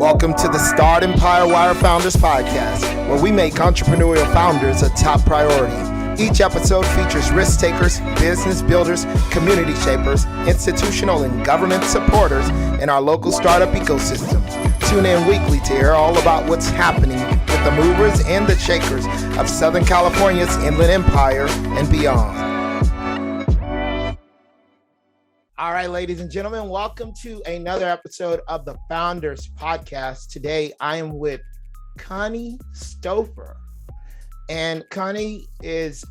Welcome to the Startempire Wire Founders Podcast, where we make entrepreneurial founders a top priority. Each episode features risk takers, business builders, community shapers, institutional and government supporters in our local startup ecosystem. Tune in weekly to hear all about what's happening with the movers and the shakers of Southern California's Inland Empire and beyond. All right, ladies and gentlemen, welcome to another episode of the Founders Podcast. Today, I am with Connie Stopher, and Connie has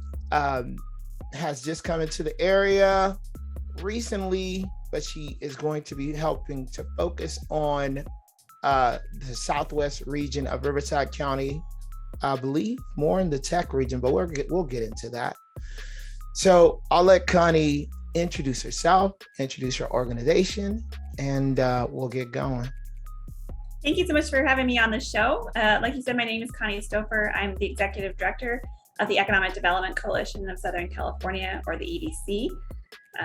just come into the area recently, but she is going to be helping to focus on the Southwest region of Riverside County. I believe more in the tech region, but we'll get into that. So I'll let Connie introduce herself, introduce her organization, and we'll get going. Thank you so much for having me on the show. Like you said, my name is Connie Stopher. I'm the Executive Director of the Economic Development Coalition of Southern California, or the EDC.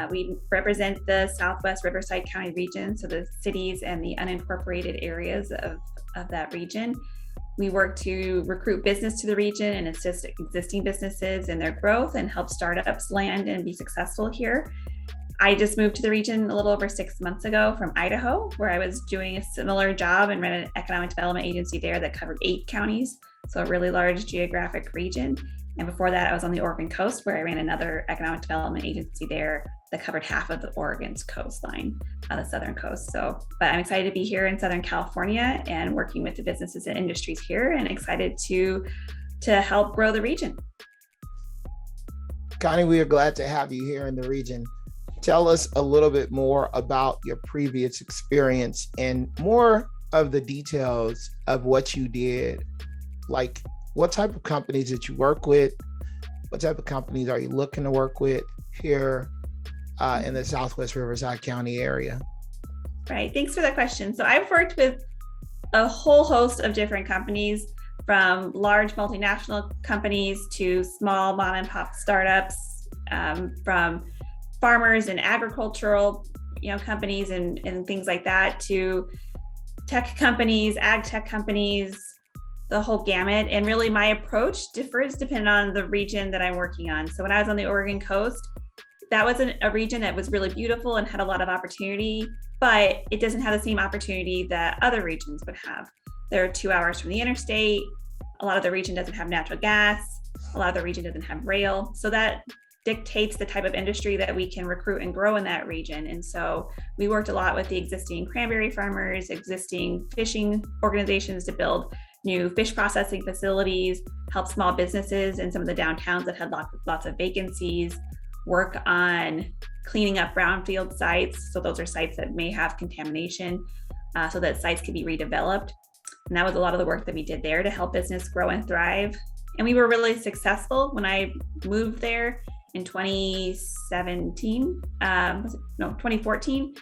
We represent the Southwest Riverside County region, so the cities and the unincorporated areas of that region. We work to recruit business to the region and assist existing businesses in their growth and help startups land and be successful here. I just moved to the region a little over 6 months ago from Idaho, where I was doing a similar job and ran an economic development agency there that covered 8 counties, so a really large geographic region. And before that, I was on the Oregon coast, where I ran another economic development agency there that covered half of the Oregon's coastline, the southern coast. But I'm excited to be here in Southern California and working with the businesses and industries here, and excited to help grow the region. Connie, we are glad to have you here in the region. Tell us a little bit more about your previous experience and more of the details of what you did. Like, what type of companies did you work with? What type of companies are you looking to work with here in the Southwest Riverside County area? Right, thanks for that question. So I've worked with a whole host of different companies, from large multinational companies to small mom and pop startups, from farmers and agricultural companies and things like that, to tech companies, ag tech companies, the whole gamut. And really my approach differs depending on the region that I'm working on. So when I was on the Oregon coast, that was a region that was really beautiful and had a lot of opportunity, but it doesn't have the same opportunity that other regions would have. They're 2 hours from the interstate. A lot of the region doesn't have natural gas. A lot of the region doesn't have rail. So that dictates the type of industry that we can recruit and grow in that region. And so we worked a lot with the existing cranberry farmers, existing fishing organizations to build new fish processing facilities, help small businesses in some of the downtowns that had lots of vacancies, work on cleaning up brownfield sites. So those are sites that may have contamination, so that sites can be redeveloped. And that was a lot of the work that we did there to help business grow and thrive. And we were really successful. When I moved there in 2014,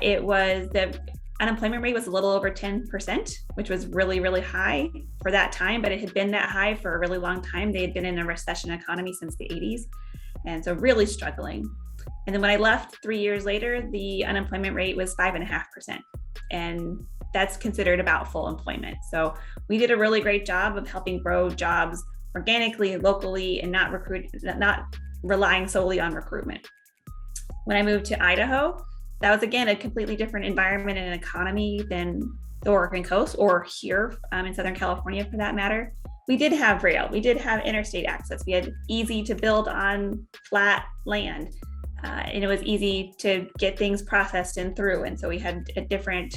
it was the unemployment rate was a little over 10%, which was really, really high for that time, but it had been that high for a really long time. They had been in a recession economy since the 80s. And so really struggling. And then when I left 3 years later, the unemployment rate was 5.5%. And that's considered about full employment. So we did a really great job of helping grow jobs organically, locally, and not relying solely on recruitment. When I moved to Idaho, that was, again, a completely different environment and economy than the Oregon coast, or here in Southern California for that matter. We did have rail, we did have interstate access. We had easy to build on flat land, and it was easy to get things processed and through. And so we had a different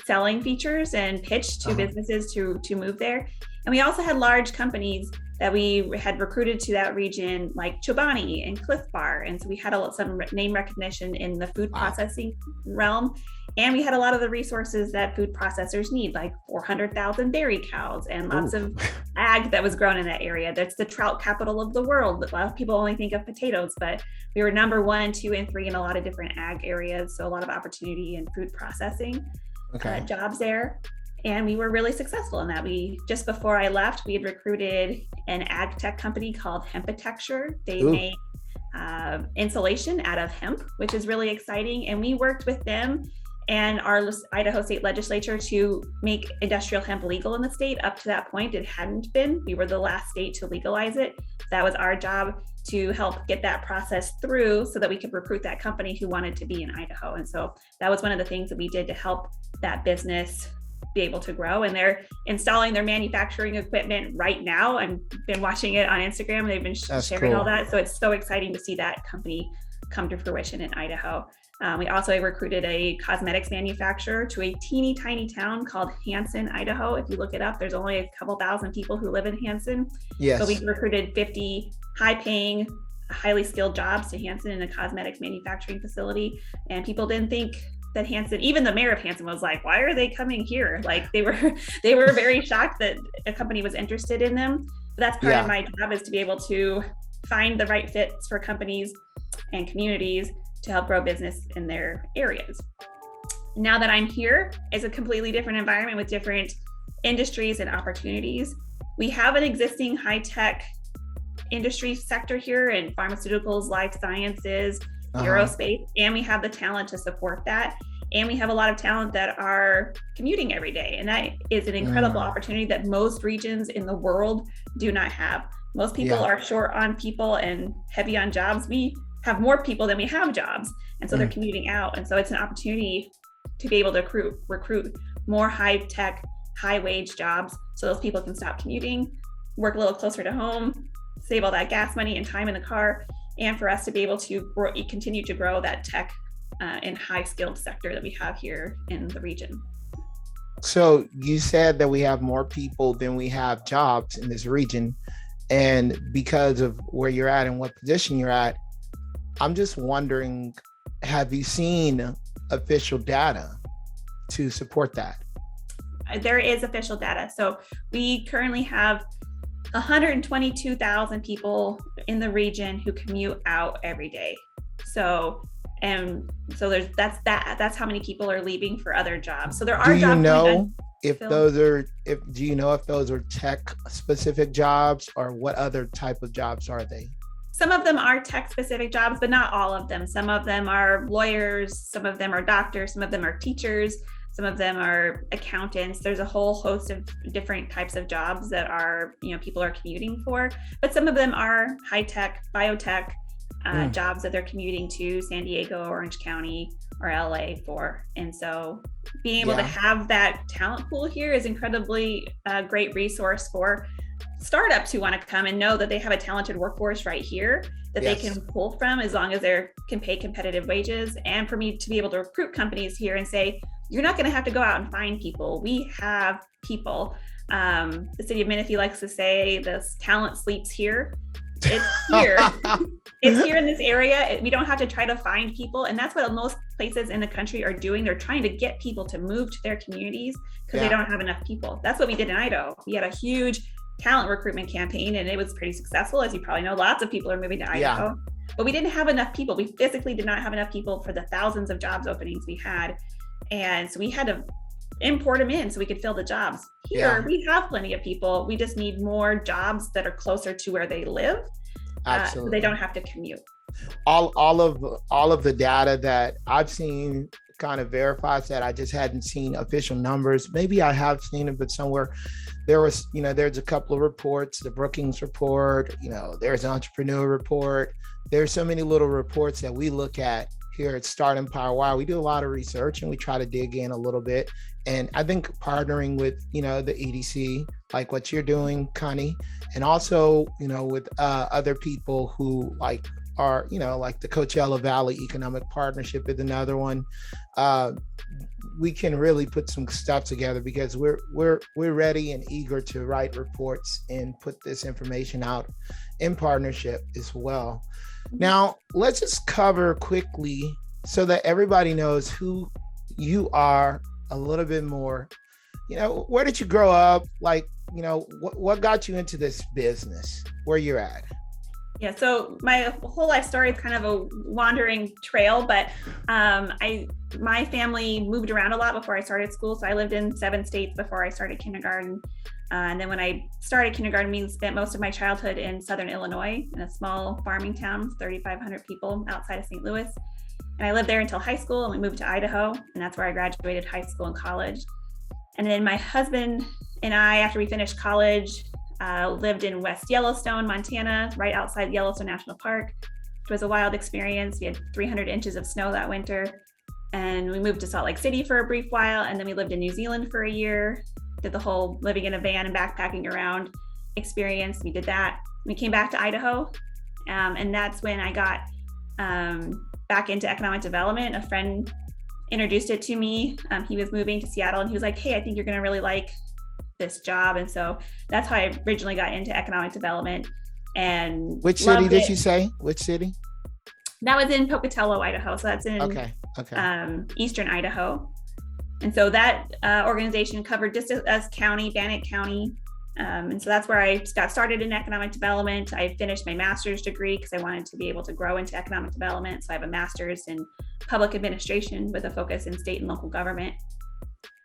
selling features and pitch to businesses to move there. And we also had large companies that we had recruited to that region, like Chobani and Cliff Bar. And so we had some name recognition in the food processing realm. And we had a lot of the resources that food processors need, like 400,000 dairy cows and lots of ag that was grown in that area. That's the trout capital of the world. A lot of people only think of potatoes, but we were number 1, 2, and 3 in a lot of different ag areas. So a lot of opportunity in food processing jobs there. And we were really successful in that. Just before I left, we had recruited an ag tech company called Hempitecture. They made insulation out of hemp, which is really exciting. And we worked with them and our Idaho state legislature to make industrial hemp legal in the state. Up to that point, it hadn't been. We were the last state to legalize it. That was our job, to help get that process through so that we could recruit that company who wanted to be in Idaho. And so that was one of the things that we did to help that business be able to grow. And they're installing their manufacturing equipment right now. I've been watching it on Instagram. They've been sharing all that. So it's so exciting to see that company come to fruition in Idaho. We also recruited a cosmetics manufacturer to a teeny tiny town called Hanson, Idaho. If you look it up, there's only a couple thousand people who live in Hanson. Yes. So we recruited 50 high-paying, highly skilled jobs to Hanson in a cosmetics manufacturing facility. And people didn't think that Hanson, even the mayor of Hanson was like, why are they coming here? Like they were very shocked that a company was interested in them. But that's part of my job, is to be able to find the right fits for companies and communities to help grow business in their areas. Now that I'm here, it's a completely different environment with different industries and opportunities. We have an existing high-tech industry sector here in pharmaceuticals, life sciences, aerospace, and we have the talent to support that. And we have a lot of talent that are commuting every day. And that is an incredible opportunity that most regions in the world do not have. Most people are short on people and heavy on jobs. We have more people than we have jobs. And so they're commuting out. And so it's an opportunity to be able to recruit more high-tech, high-wage jobs so those people can stop commuting, work a little closer to home, save all that gas money and time in the car, and for us to be able to continue to grow that tech and high-skilled sector that we have here in the region. So you said that we have more people than we have jobs in this region. And because of where you're at and what position you're at, I'm just wondering, have you seen official data to support that? There is official data. So we currently have 122,000 people in the region who commute out every day. That's how many people are leaving for other jobs. So there are jobs. Do you know if those are tech specific jobs, or what other type of jobs are they? Some of them are tech specific jobs, but not all of them. Some of them are lawyers, some of them are doctors, some of them are teachers, some of them are accountants. There's a whole host of different types of jobs that are, people are commuting for, but some of them are high tech, biotech jobs that they're commuting to San Diego, Orange County, or LA for. And so being able to have that talent pool here is incredibly great resource for startups who want to come and know that they have a talented workforce right here that they can pull from, as long as they can pay competitive wages. And for me to be able to recruit companies here and say, you're not going to have to go out and find people. We have people. The city of Menifee likes to say this talent sleeps here. It's here. It's here in this area. We don't have to try to find people. And that's what most places in the country are doing. They're trying to get people to move to their communities because they don't have enough people. That's what we did in Idaho. We had a huge talent recruitment campaign, and it was pretty successful. As you probably know, lots of people are moving to Idaho, but we didn't have enough people. We physically did not have enough people for the thousands of jobs openings we had. And so we had to import them in so we could fill the jobs. Here, we have plenty of people. We just need more jobs that are closer to where they live. So they don't have to commute. All of the data that I've seen kind of verifies that. I just hadn't seen official numbers. Maybe I have seen it, but somewhere there was, there's a couple of reports, the Brookings report, there's an entrepreneur report. There's so many little reports that we look at here at Startempire. Wow, we do a lot of research and we try to dig in a little bit. And I think partnering with, the EDC, like what you're doing, Connie, and also, with other people who are, like the Coachella Valley Economic Partnership is another one. We can really put some stuff together because we're ready and eager to write reports and put this information out in partnership as well. Now, let's just cover quickly so that everybody knows who you are a little bit more. Where did you grow up? What got you into this business, where you're at? Yeah, so my whole life story is kind of a wandering trail, but my family moved around a lot before I started school. So I lived in 7 states before I started kindergarten. And then when I started kindergarten, we spent most of my childhood in Southern Illinois in a small farming town, 3,500 people outside of St. Louis. And I lived there until high school, and we moved to Idaho, and that's where I graduated high school and college. And then my husband and I, after we finished college, lived in West Yellowstone, Montana, right outside Yellowstone National Park. It was a wild experience. We had 300 inches of snow that winter. And we moved to Salt Lake City for a brief while. And then we lived in New Zealand for a year, did the whole living in a van and backpacking around experience. We did that. We came back to Idaho. And that's when I got back into economic development. A friend introduced it to me. He was moving to Seattle, and he was like, hey, I think you're going to really like this job. And so that's how I originally got into economic development. And which city did you say? Which city? That was in Pocatello, Idaho. So that's in eastern Idaho. And so that organization covered just as county, Bannock County. And so that's where I got started in economic development. I finished my master's degree because I wanted to be able to grow into economic development. So I have a master's in public administration with a focus in state and local government.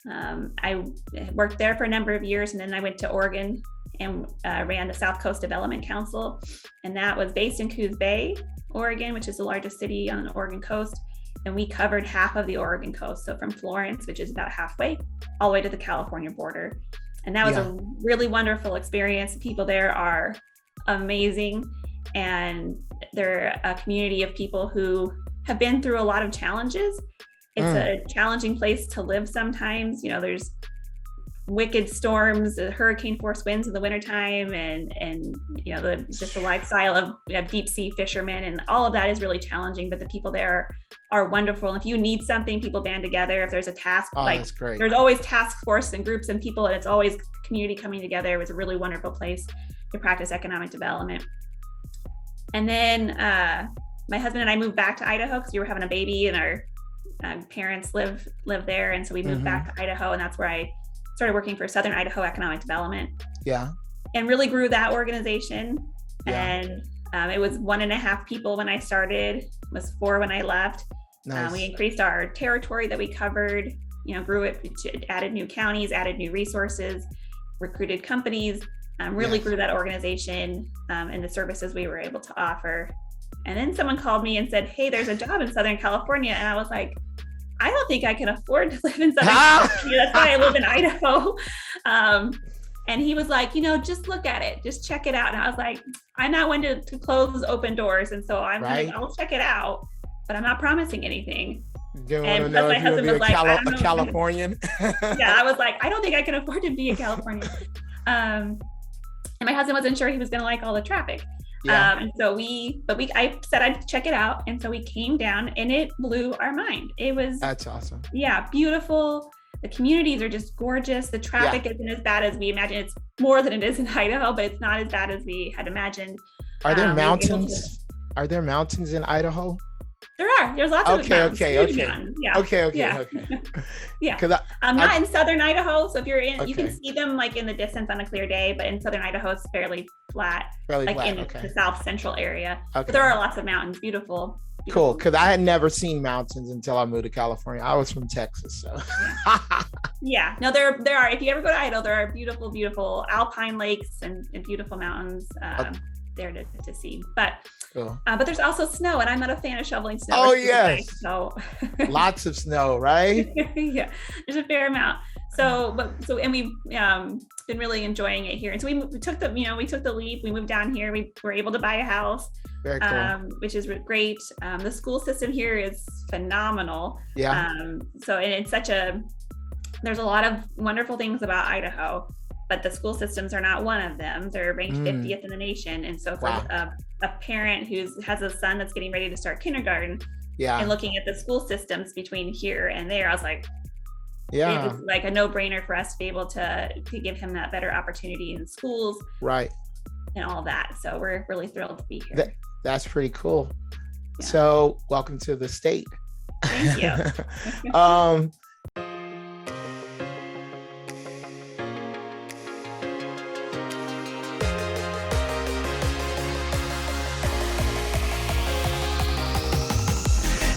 I worked there for a number of years, and then I went to Oregon and ran the South Coast Development Council. And that was based in Coos Bay, Oregon, which is the largest city on the Oregon coast. And we covered half of the Oregon coast. So from Florence, which is about halfway, all the way to the California border. And that was a really wonderful experience. The people there are amazing. And they're a community of people who have been through a lot of challenges. It's a challenging place to live sometimes. You know, there's wicked storms, hurricane force winds in the wintertime, and you know, just the lifestyle of deep sea fishermen, and all of that is really challenging. But the people there are wonderful. And if you need something, people band together. If there's a task, that's great. There's always task force and groups and people, and it's always community coming together. It was a really wonderful place to practice economic development. And then my husband and I moved back to Idaho because we were having a baby, and our parents live there, and so we moved back to Idaho, and that's where I started working for Southern Idaho Economic Development. Yeah. And really grew that organization. Yeah. And it was 1.5 people when I started, was 4 when I left. Nice. We increased our territory that we covered, you know, grew it, added new counties, added new resources, recruited companies, really grew that organization and the services we were able to offer. And then someone called me and said, hey, there's a job in Southern California. And I was like, I don't think I can afford to live in Southern California. That's why I live in Idaho. And he was like, you know, just look at it, just check it out. And I was like, I'm not one to close open doors. And so I'll check it out, but I'm not promising anything. And plus my husband was like, a Californian. Yeah, I was like, I don't think I can afford to be a Californian. And my husband wasn't sure he was going to like all the traffic. Yeah. And so I said I'd check it out. And so we came down, and it blew our mind. That's awesome. Yeah. Beautiful. The communities are just gorgeous. The traffic isn't as bad as we imagined. It's more than it is in Idaho, but it's not as bad as we had imagined. Are there mountains? Are there mountains in Idaho? There's lots of mountains. Mountains. Yeah. Okay. Yeah. Because I'm not in Southern Idaho. So if you're in, you can see them like in the distance on a clear day, but in Southern Idaho, it's fairly flat, in the south central area. Okay. But there are lots of mountains, beautiful. Cool. Because I had never seen mountains until I moved to California. I was from Texas, so. Yeah. No, there are. If you ever go to Idaho, there are beautiful, beautiful alpine lakes and beautiful mountains there to see. But there's also snow, and I'm not a fan of shoveling snow. Oh yes. Nice, so lots of snow, right? Yeah, there's a fair amount. And we've been really enjoying it here. And so we took the leap. We moved down here. We were able to buy a house, very cool. Which is great. The school system here is phenomenal. Yeah. And it's there's a lot of wonderful things about Idaho, but the school systems are not one of them. They're ranked 50th in the nation. And so for a parent who has a son that's getting ready to start kindergarten, and looking at the school systems between here and there, I was like, it was like a no-brainer for us to be able to give him that better opportunity in schools, right, and all that. So we're really thrilled to be here. That's pretty cool. Yeah. So welcome to the state. Thank you.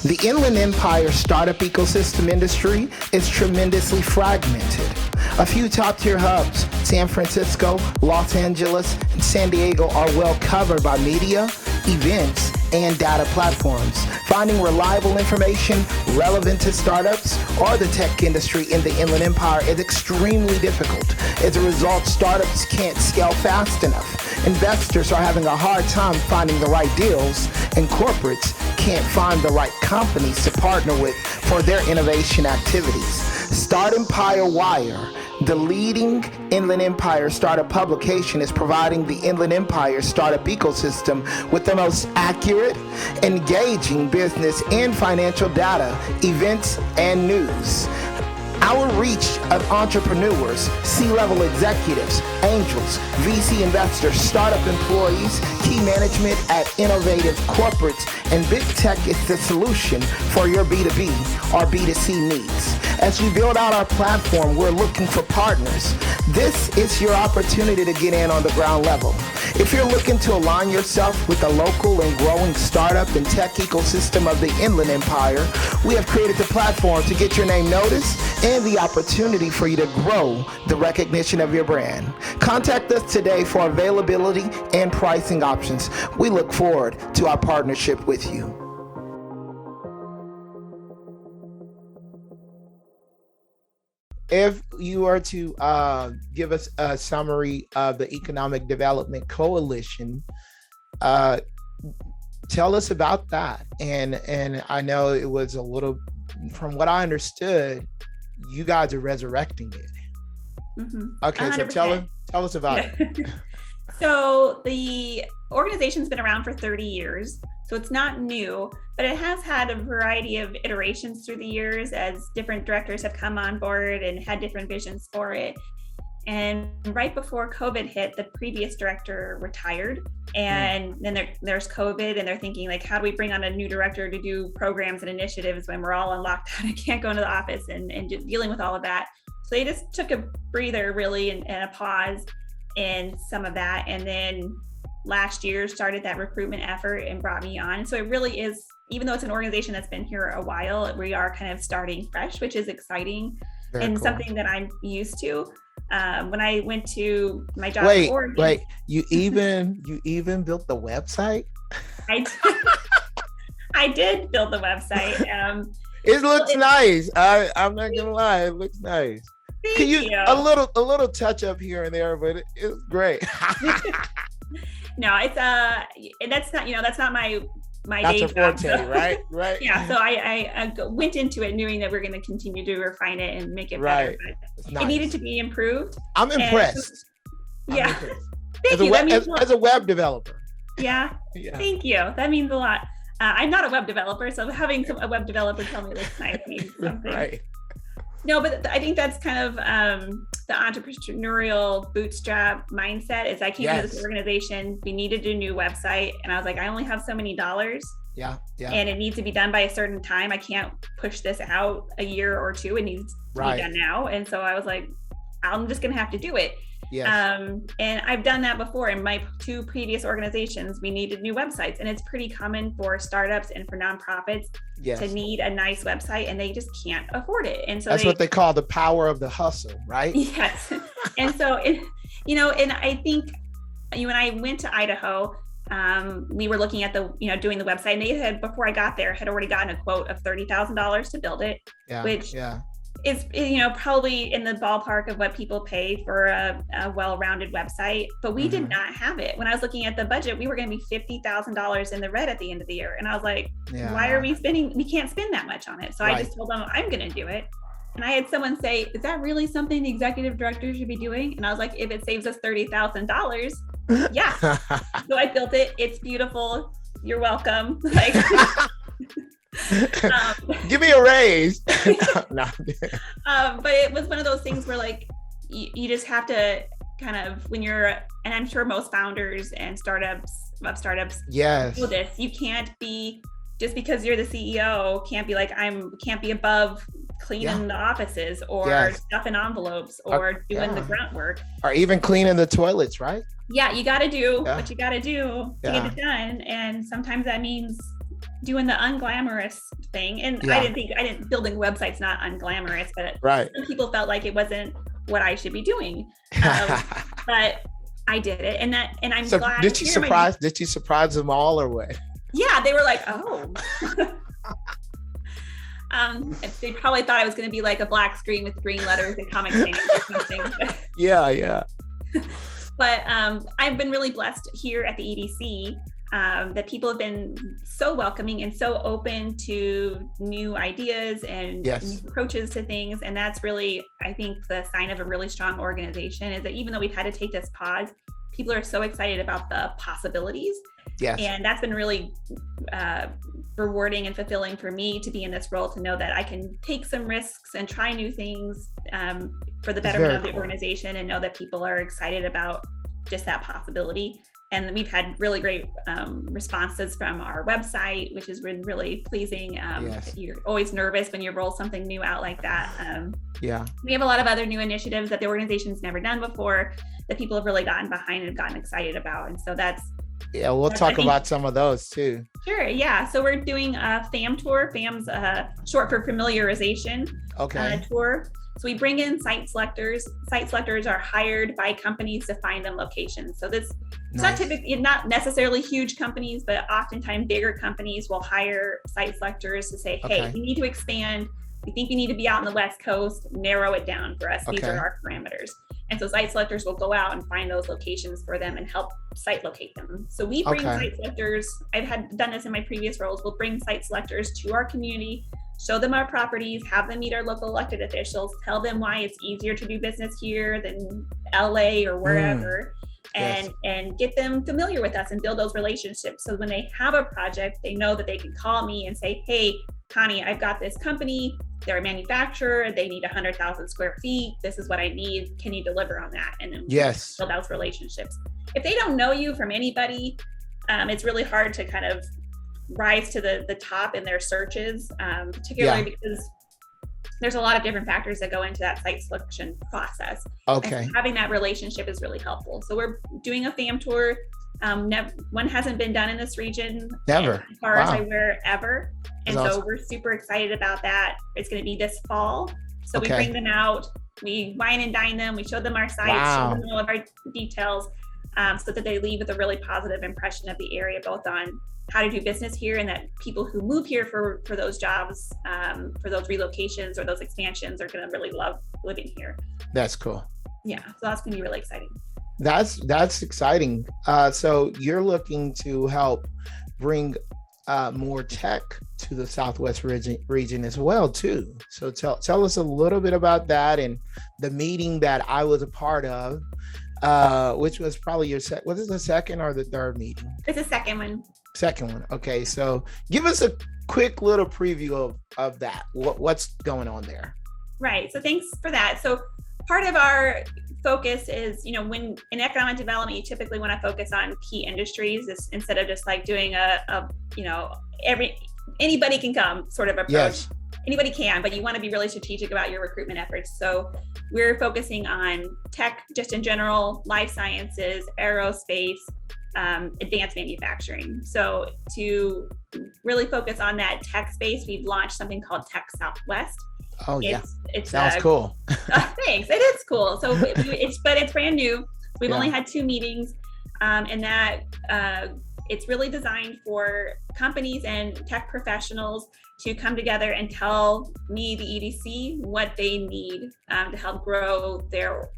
The Inland Empire startup ecosystem industry is tremendously fragmented. A few top-tier hubs, San Francisco, Los Angeles, and San Diego, are well covered by media, events, and data platforms. Finding reliable information relevant to startups or the tech industry in the Inland Empire is extremely difficult. As a result, startups can't scale fast enough. Investors are having a hard time finding the right deals, and corporates can't find the right companies to partner with for their innovation activities. Startempire Wire, the leading Inland Empire startup publication, is providing the Inland Empire startup ecosystem with the most accurate, engaging business and financial data, events, and news. Our reach of entrepreneurs, C-level executives, angels, VC investors, startup employees, key management at innovative corporates, and big tech is the solution for your B2B or B2C needs. As we build out our platform, we're looking for partners. This is your opportunity to get in on the ground level. If you're looking to align yourself with the local and growing startup and tech ecosystem of the Inland Empire, we have created the platform to get your name noticed and the opportunity for you to grow the recognition of your brand. Contact us today for availability and pricing options. We look forward to our partnership with you. If you were to give us a summary of the Economic Development Coalition, tell us about that. And I know it was a little, from what I understood, you guys are resurrecting it. Mm-hmm. Okay, 100%. So tell us about it. So the organization's been around for 30 years, so it's not new, but it has had a variety of iterations through the years as different directors have come on board and had different visions for it. And right before COVID hit, the previous director retired, and then there's COVID, and they're thinking, like, how do we bring on a new director to do programs and initiatives when we're all on lockdown and can't go into the office and dealing with all of that. So they just took a breather, really, and a pause in some of that. And then last year started that recruitment effort and brought me on. So it really is, even though it's an organization that's been here a while, we are kind of starting fresh, which is exciting. Very and cool. Something that I'm used to. When I went to my job in Oregon. Wait, you even built the website? I did build the website. It looks nice. I'm not gonna lie, it looks nice. Thank you. A little touch up here and there, but it's great. No, it's that's not my that's day job. Forte, so. Right. Yeah, so I went into it knowing that we're going to continue to refine it and make it better. But nice. It needed to be improved. I'm impressed. Yeah. Thank you. As a web developer. Yeah. Thank you. That means a lot. I'm not a web developer, so having a web developer tell me this nice means something. Right. No, but I think that's kind of the entrepreneurial bootstrap mindset. Is I came to this organization, we needed a new website, and I was like, I only have so many dollars. Yeah. And it needs to be done by a certain time. I can't push this out a year or two. It needs to be done now. And so I was like, I'm just going to have to do it. Yes. And I've done that before in my two previous organizations. We needed new websites, and it's pretty common for startups and for nonprofits to need a nice website, and they just can't afford it. And so that's what they call the power of the hustle, right? Yes. And so, and I think when I went to Idaho, we were looking at doing the website, and they had, before I got there, had already gotten a quote of $30,000 to build it, which is probably in the ballpark of what people pay for a well-rounded website, but we did not have it. When I was looking at the budget, we were going to be $50,000 in the red at the end of the year, and I was like, why are we spending? We can't spend that much on it. So I just told them I'm going to do it. And I had someone say, is that really something the executive director should be doing? And I was like, if it saves us $30,000, yeah. So I built it. It's beautiful. You're welcome. Like, give me a raise. No. But it was one of those things where, like, you just have to kind of, when you're, and I'm sure most founders and startups do this, you can't be, just because you're the CEO, can't be like, can't be above cleaning the offices or stuffing envelopes or doing the grunt work. Or even cleaning the toilets, right? Yeah, you got to do what you got to do to get it done. And sometimes that means doing the unglamorous thing. And building websites not unglamorous, but some people felt like it wasn't what I should be doing. But I did it, and I'm glad. Did you surprise them all, or what? Yeah, they were like, oh. They probably thought I was going to be like a black screen with green letters and Comic Sans or something. Yeah. But I've been really blessed here at the EDC that people have been so welcoming and so open to new ideas and new approaches to things. And that's really, I think, the sign of a really strong organization is that even though we've had to take this pause, people are so excited about the possibilities. Yes. And that's been really rewarding and fulfilling for me to be in this role, to know that I can take some risks and try new things for the betterment of the organization, and know that people are excited about just that possibility. And we've had really great responses from our website, which has been really pleasing. You're always nervous when you roll something new out like that. We have a lot of other new initiatives that the organization's never done before that people have really gotten behind and gotten excited about. And so we'll talk about some of those too. Sure. Yeah. So we're doing a FAM tour. FAM's short for familiarization tour. So we bring in site selectors. Site selectors are hired by companies to find them locations. So it's not necessarily huge companies, but oftentimes bigger companies will hire site selectors to say, hey, we need to expand. We think we need to be out on the West Coast, narrow it down for us. These are our parameters. And so site selectors will go out and find those locations for them and help site locate them. So we bring site selectors. I've done this in my previous roles. We'll bring site selectors to our community, show them our properties, have them meet our local elected officials, tell them why it's easier to do business here than LA or wherever, and get them familiar with us and build those relationships. So when they have a project, they know that they can call me and say, hey, Connie, I've got this company. They're a manufacturer. They need 100,000 square feet. This is what I need. Can you deliver on that? And then build those relationships. If they don't know you from anybody, it's really hard to kind of rise to the top in their searches, particularly because there's a lot of different factors that go into that site selection process. And so having that relationship is really helpful. So we're doing a FAM tour. One hasn't been done in this region as far as I'm aware ever. And so we're super excited about that. It's going to be this fall. So we bring them out, we wine and dine them, we show them our sites, show them all of our details, so that they leave with a really positive impression of the area, both on how to do business here, and that people who move here for those jobs, for those relocations or those expansions, are going to really love living here. That's cool. Yeah, so that's going to be really exciting. That's exciting. So you're looking to help bring more tech to the Southwest region as well too. So tell us a little bit about that, and the meeting that I was a part of, which was probably your was it the second or the third meeting? It's the second one. Second one. Okay. So give us a quick little preview of that. What's going on there? Right. So thanks for that. So part of our focus is, when in economic development, you typically want to focus on key industries instead of just like doing anybody can come sort of approach. Yes. Anybody can, but you want to be really strategic about your recruitment efforts. So we're focusing on tech just in general, life sciences, aerospace, advanced manufacturing. So to really focus on that tech space, we've launched something called Tech Southwest. Oh, it sounds cool. Thanks. It is cool. So it's brand new. We've only had 2 meetings, and that it's really designed for companies and tech professionals to come together and tell me, the EDC, what they need to help grow their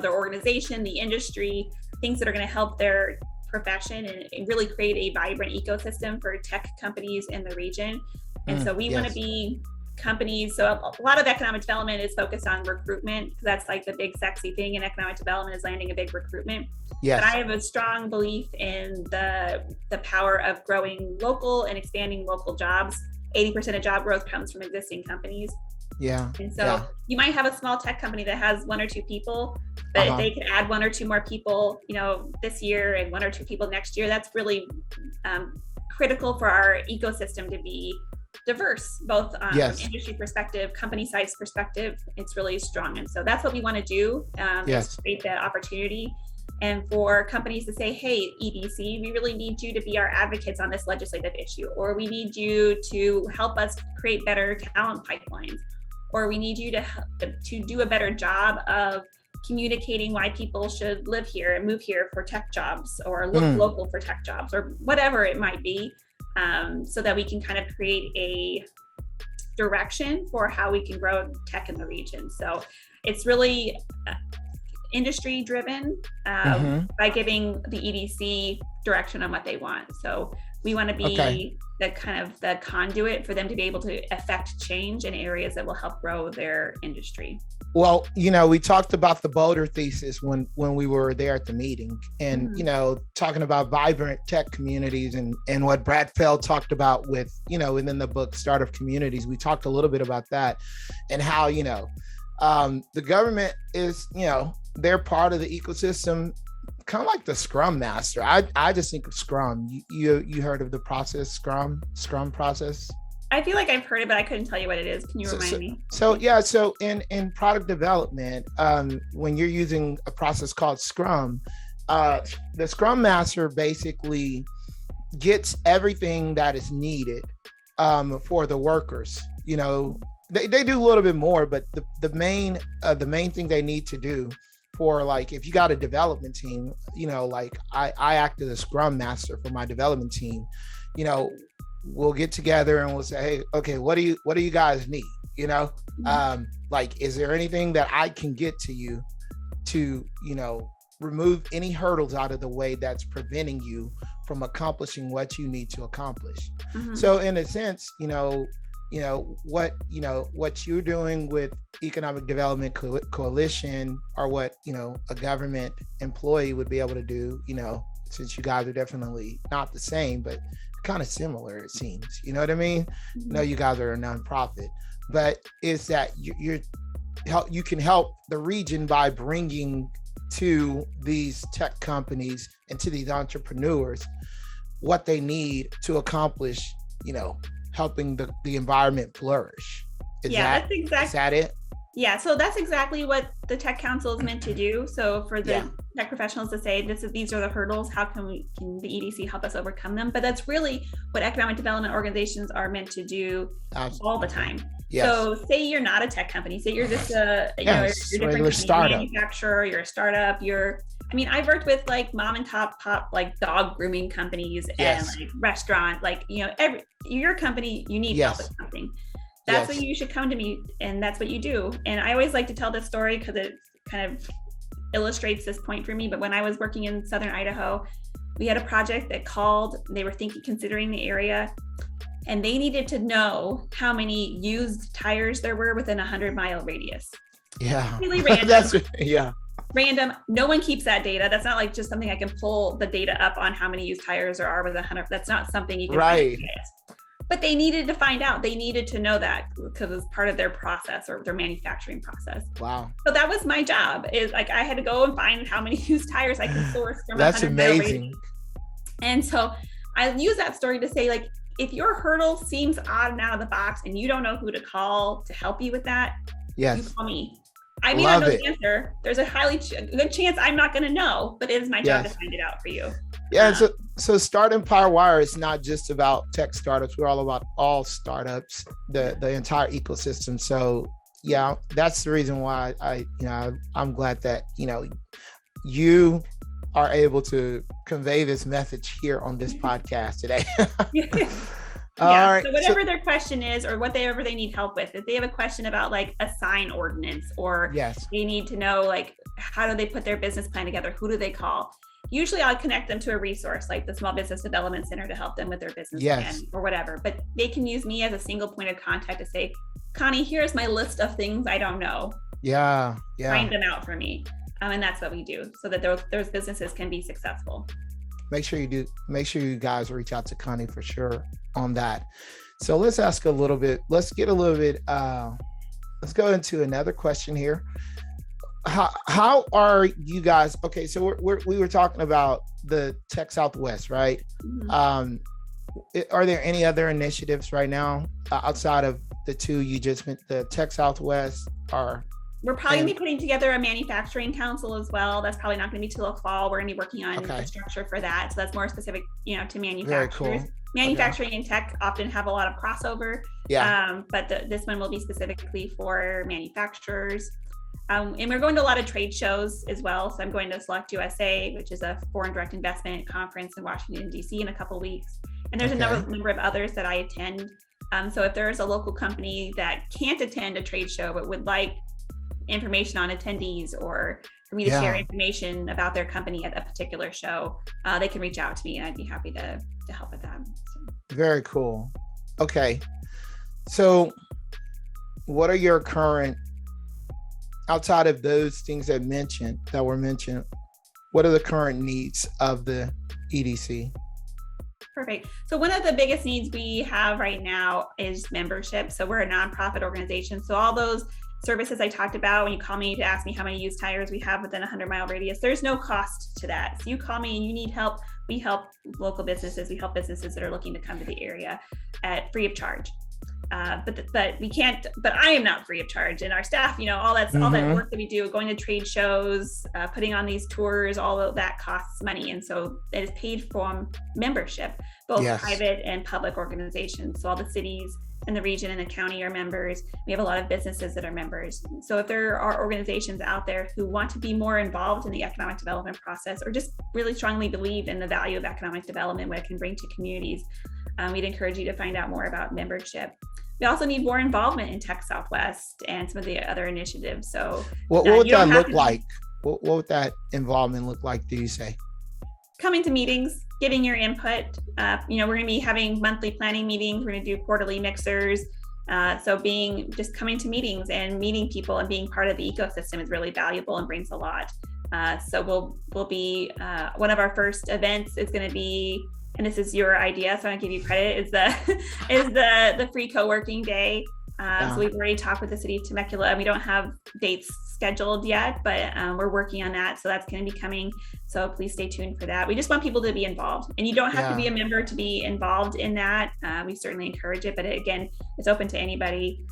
organization, the industry, things that are going to help their profession and really create a vibrant ecosystem for tech companies in the region. And so we want to be companies. So a lot of economic development is focused on recruitment. That's like the big sexy thing in economic development, is landing a big recruitment. Yes. But I have a strong belief in the power of growing local and expanding local jobs. 80% of job growth comes from existing companies. Yeah. And so you might have a small tech company that has 1 or 2 people, but if they could add 1 or 2 more people, this year, and 1 or 2 people next year, that's really critical for our ecosystem to be diverse, both from industry perspective, company size perspective. It's really strong. And so that's what we want to do, is create that opportunity. And for companies to say, hey, EDC, we really need you to be our advocates on this legislative issue, or we need you to help us create better talent pipelines, or we need you to do a better job of communicating why people should live here and move here for tech jobs, or look local for tech jobs, or whatever it might be. so that we can kind of create a direction for how we can grow tech in the region. So it's really industry driven by giving the EDC direction on what they want. So we want to be the kind of the conduit for them to be able to affect change in areas that will help grow their industry. Well, we talked about the Boulder thesis when we were there at the meeting, and talking about vibrant tech communities and what Brad Feld talked about with within the book Startup Communities. We talked a little bit about that and how the government is they're part of the ecosystem, kind of like the Scrum Master. I just think of Scrum. You heard of the process Scrum process? I feel like I've heard it, but I couldn't tell you what it is. Can you remind me? So in product development, when you're using a process called Scrum, the Scrum Master basically gets everything that is needed for the workers. They do a little bit more, but the main thing they need to do for, like, if you got a development team, like I act as a Scrum Master for my development team. We'll get together and we'll say, hey, okay, what do you guys need? Like, is there anything that I can get to you to, remove any hurdles out of the way that's preventing you from accomplishing what you need to accomplish? So in a sense, what you're doing with Economic Development Coalition, or what, a government employee would be able to do, since you guys are definitely not the same, but kind of similar, it seems. You know what I mean? You guys are a nonprofit, but it's that you can help the region by bringing to these tech companies and to these entrepreneurs what they need to accomplish, helping the environment flourish. Is that it? Yeah, so that's exactly what the Tech Council is meant to do. So for the tech professionals to say, these are the hurdles, how can the EDC help us overcome them? But that's really what economic development organizations are meant to do all the time. Yes. So say you're not a tech company, say you're just a you're different startup, manufacturer, you're a startup, I've worked with like mom and pop like dog grooming companies and like restaurant, like your company, you need help with something. That's what you should come to me, and that's what you do. And I always like to tell this story because it kind of illustrates this point for me. But when I was working in Southern Idaho, we had a project that they were considering the area, and they needed to know how many used tires there were within a 100-mile radius. Yeah. Really random. Random. No one keeps that data. That's not like just something I can pull the data up on how many used tires there are with 100. That's not something you can find. But they needed to find out. They needed to know that because it was part of their process or their manufacturing process. Wow. So that was my job, is like I had to go and find how many used tires I can source from. That's amazing. And so I use that story to say, like, if your hurdle seems odd and out of the box and you don't know who to call to help you with that, you call me. I may not know the answer. There's a good chance I'm not going to know, but it is my job to find it out for you. Yeah. So Startempire Wire is not just about tech startups. We're all about all startups, the entire ecosystem. So yeah, that's the reason why I'm glad that, you are able to convey this message here on this podcast today. All right. So whatever their question is, or whatever they need help with, if they have a question about like a sign ordinance, or they need to know, like, how do they put their business plan together? Who do they call? Usually I'll connect them to a resource like the Small Business Development Center to help them with their business plan or whatever. But they can use me as a single point of contact to say, Connie, here's my list of things I don't know. Yeah. Find them out for me. And that's what we do, so that those businesses can be successful. Make sure you guys reach out to Connie for sure on that. So let's ask a little bit, let's go into another question here. How are you guys? Okay, so we were talking about the Tech Southwest, right? Mm-hmm. Are there any other initiatives right now outside of the two you just mentioned, the Tech Southwest? We're probably going to be putting together a manufacturing council as well. That's probably not going to be till the fall. We're going to be working on the structure for that. So that's more specific, to manufacturers. Very cool. Manufacturing and tech often have a lot of crossover. Yeah. But this one will be specifically for manufacturers. And we're going to a lot of trade shows as well. So I'm going to Select USA, which is a foreign direct investment conference in Washington, D.C. in a couple of weeks. And there's a Okay. number of others that I attend. So if there's a local company that can't attend a trade show but would like information on attendees or for me to share Yeah. information about their company at a particular show, they can reach out to me and I'd be happy to help with that. So. Very cool. Okay. So what are your current, outside of those things that were mentioned, what are the current needs of the EDC? Perfect. So one of the biggest needs we have right now is membership. So we're a nonprofit organization. So all those services I talked about, when you call me to ask me how many used tires we have within a 100-mile radius, there's no cost to that. So you call me and you need help, we help local businesses. We help businesses that are looking to come to the area at free of charge. But we can't, but I am not free of charge, and our staff, all that work that we do, going to trade shows, putting on these tours, all of that costs money. And so it is paid from membership, both private and public organizations. So all the cities in the region and the county are members. We have a lot of businesses that are members. So if there are organizations out there who want to be more involved in the economic development process, or just really strongly believe in the value of economic development, what it can bring to communities, we'd encourage you to find out more about membership. We also need more involvement in Tech Southwest and some of the other initiatives. So what would that look like? What would that involvement look like, do you say? Coming to meetings, giving your input. We're going to be having monthly planning meetings. We're going to do quarterly mixers. So coming to meetings and meeting people and being part of the ecosystem is really valuable and brings a lot. So we'll be, one of our first events is going to be, and this is your idea, so I give you credit, is the free co-working day. So we've already talked with the city of Temecula, and we don't have dates scheduled yet, but we're working on that. So that's going to be coming. So please stay tuned for that. We just want people to be involved, and you don't have to be a member to be involved in that. We certainly encourage it, but again, it's open to anybody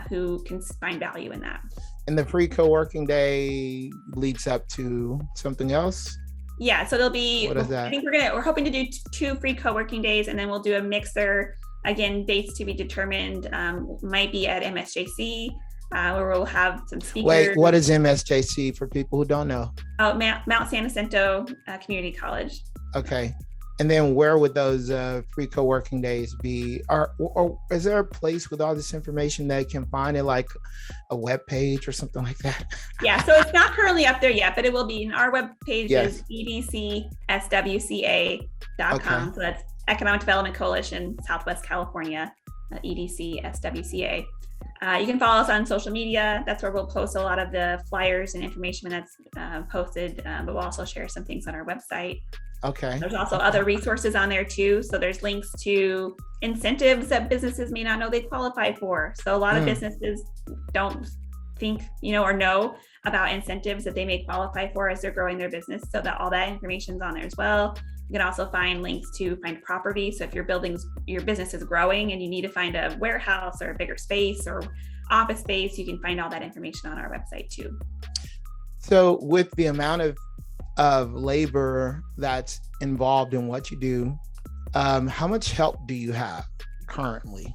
who can find value in that. And the free co-working day leads up to something else? Yeah, so there'll be, what is that? I think we're hoping to do 2 free co-working days, and then we'll do a mixer. Again, dates to be determined, might be at MSJC, where we'll have some speakers. Wait, what is MSJC for people who don't know? Oh, Mount San Jacinto Community College. Okay. And then where would those free co-working days be? Or is there a place with all this information that can find it, like a web page or something like that? Yeah, so it's not currently up there yet, but it will be. And our web page is edcswca.com. Okay. So that's Economic Development Coalition, Southwest California, EDC SWCA. You can follow us on social media. That's where we'll post a lot of the flyers and information when that's posted, but we'll also share some things on our website. Okay. There's also other resources on there too. So there's links to incentives that businesses may not know they qualify for. So a lot of businesses don't think, or know about incentives that they may qualify for as they're growing their business. So that all that information is on there as well. You can also find links to find property. So if your business is growing and you need to find a warehouse or a bigger space or office space, you can find all that information on our website too. So with the amount of labor that's involved in what you do, how much help do you have currently?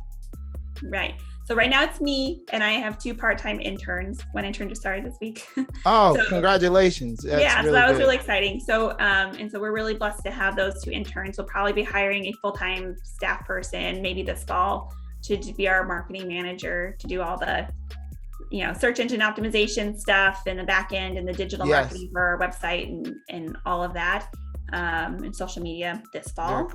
Right. So right now it's me, and I have 2 part-time interns. One intern just started this week. Oh, so, congratulations. That's so that was really exciting. So, and so we're really blessed to have those 2 interns. We'll probably be hiring a full-time staff person, maybe this fall, to be our marketing manager, to do all the, search engine optimization stuff and the back end and the digital marketing for our website and all of that, and social media this fall.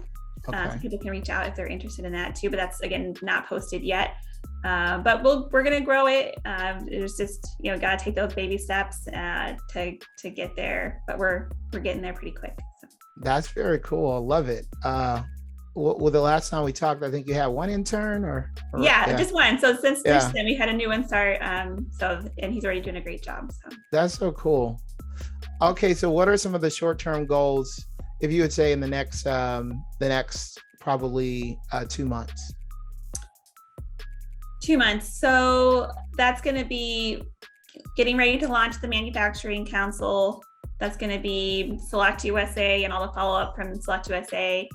Okay. So people can reach out if they're interested in that too, but that's, again, not posted yet. But we're going to grow it. It's just, got to take those baby steps to get there, but we're getting there pretty quick. So. That's very cool. I love it. Well, the last time we talked, I think you had 1 intern or just 1. So since then we had a new one start. And he's already doing a great job. So that's so cool. Okay. So what are some of the short-term goals, if you would say, in the next probably 2 months? 2 months. So that's going to be getting ready to launch the Manufacturing Council. That's going to be Select USA and all the follow-up from Select USA.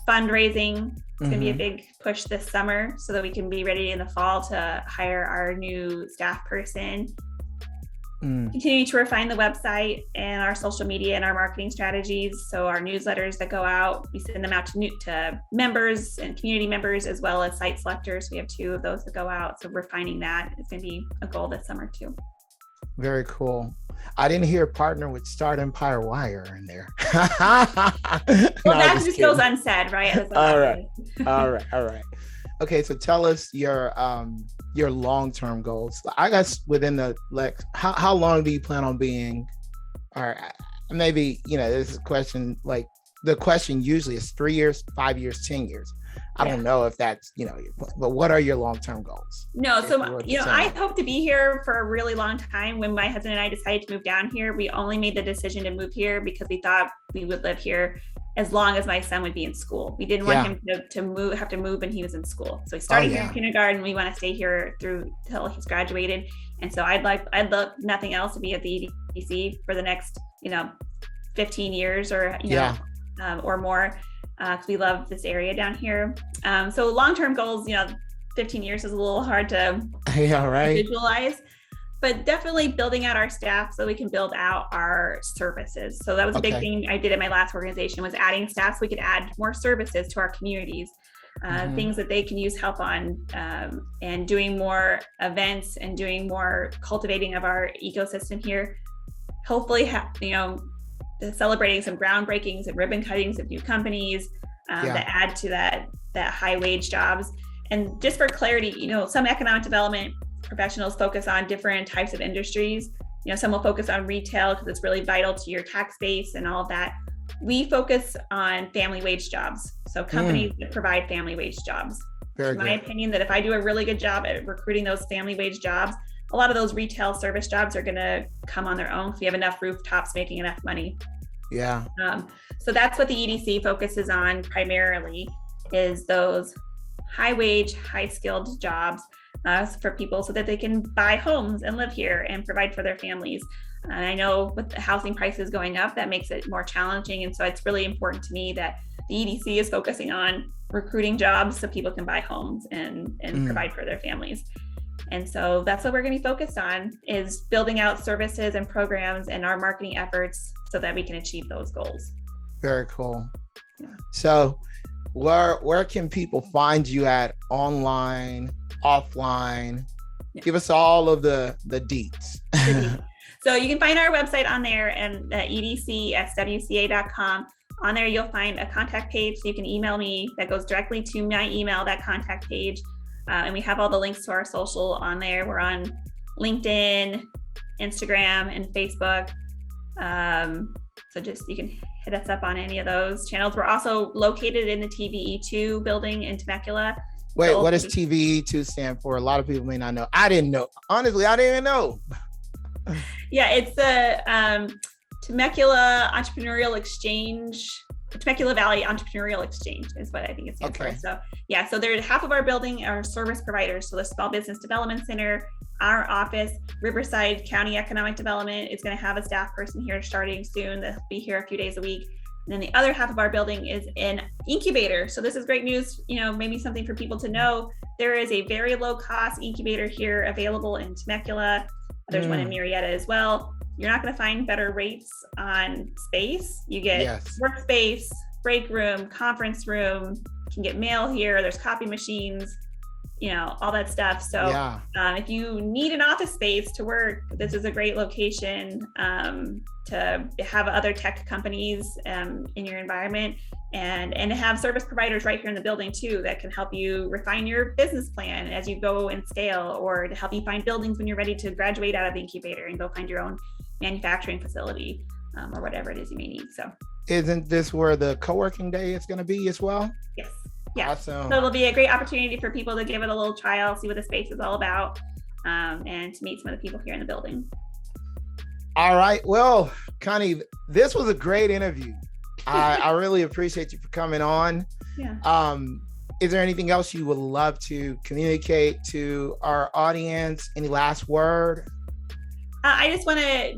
Fundraising. It's going to be a big push this summer so that we can be ready in the fall to hire our new staff person. Continuing to refine the website and our social media and our marketing strategies. So our newsletters that go out, we send them out to members and community members, as well as site selectors. We have 2 of those that go out. So refining that is going to be a goal this summer too. Very cool. I didn't hear partner with Startempire Wire in there. Well, that just goes unsaid, right? All right. Okay, so tell us your long-term goals. I guess within the how long do you plan on being, or maybe, this is a question, like the question usually is 3 years, 5 years, 10 years. I don't know if that's, but what are your long-term goals? No, so, I hope to be here for a really long time. When my husband and I decided to move down here, we only made the decision to move here because we thought we would live here as long as my son would be in school. We didn't want him to have to move when he was in school. So he started here in kindergarten. We want to stay here till he's graduated. And so I'd love nothing else to be at the EDC for the next, 15 years or, or more. Because we love this area down here. So long-term goals, 15 years is a little hard to visualize, but definitely building out our staff so we can build out our services. So that was a big thing I did at my last organization, was adding staff so we could add more services to our communities, things that they can use help on, and doing more events and doing more cultivating of our ecosystem here. Hopefully, celebrating some groundbreakings and ribbon cuttings of new companies that add to that high wage jobs. And just for clarity, some economic development professionals focus on different types of industries. Some will focus on retail because it's really vital to your tax base and all of that. We focus on family wage jobs. So companies that provide family wage jobs. In my opinion, that if I do a really good job at recruiting those family wage jobs, a lot of those retail service jobs are going to come on their own because we have enough rooftops making enough money. Yeah. So that's what the EDC focuses on primarily, is those high wage, high skilled jobs for people so that they can buy homes and live here and provide for their families. And I know with the housing prices going up, that makes it more challenging. And so it's really important to me that the EDC is focusing on recruiting jobs so people can buy homes and provide for their families. And so that's what we're going to be focused on, is building out services and programs and our marketing efforts so that we can achieve those goals. Very cool. Yeah. So where can people find you at, online, offline? Yeah. Give us all of the deets. So you can find our website on there, and edcswca.com. On there, you'll find a contact page. So you can email me. That goes directly to my email, that contact page. And we have all the links to our social on there. We're on LinkedIn, Instagram, and Facebook. So just, you can hit us up on any of those channels. We're also located in the TVE2 building in Temecula. Wait, what does TVE2 stand for? A lot of people may not know. I didn't know. Honestly, I didn't even know. Yeah, it's the Temecula Entrepreneurial Exchange. Temecula Valley Entrepreneurial Exchange is what I think it stands for. So yeah, so there's half of our building are service providers. So the Small Business Development Center, our office, Riverside County Economic Development is going to have a staff person here starting soon. They'll be here a few days a week. And then the other half of our building is an incubator. So this is great news, maybe something for people to know. There is a very low cost incubator here available in Temecula. There's one in Murrieta as well. You're not going to find better rates on space. You get workspace, break room, conference room. You can get mail here. There's copy machines, all that stuff. So if you need an office space to work, this is a great location to have other tech companies in your environment, and to have service providers right here in the building too that can help you refine your business plan as you go and scale, or to help you find buildings when you're ready to graduate out of the incubator and go find your own manufacturing facility, or whatever it is you may need. So isn't this where the co-working day is going to be as well? Yes. Yeah. Awesome. So it'll be a great opportunity for people to give it a little trial, see what the space is all about, and to meet some of the people here in the building. All right. Well, Connie, this was a great interview. I really appreciate you for coming on. Yeah. Is there anything else you would love to communicate to our audience? Any last word? I just want to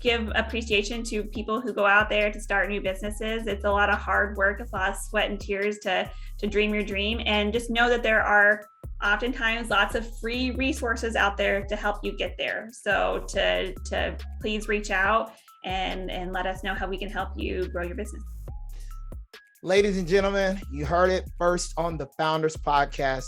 give appreciation to people who go out there to start new businesses. It's a lot of hard work. It's a lot of sweat and tears to dream your dream, and just know that there are oftentimes lots of free resources out there to help you get there. So to please reach out and let us know how we can help you grow your business. Ladies and gentlemen, you heard it first on the Founders Podcast.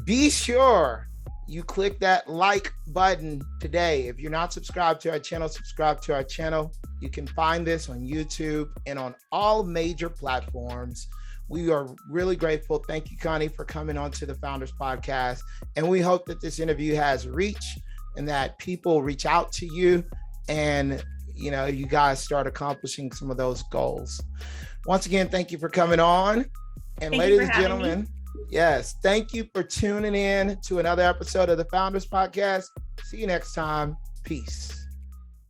Be sure you click that like button today. If you're not subscribed to our channel, subscribe to our channel. You can find this on YouTube and on all major platforms. We are really grateful. Thank you, Connie, for coming on to the Founders Podcast. And we hope that this interview has reach and that people reach out to you and, you guys start accomplishing some of those goals. Once again, thank you for coming on. And ladies and gentlemen, yes, thank you for tuning in to another episode of the Founders Podcast. See you next time. Peace.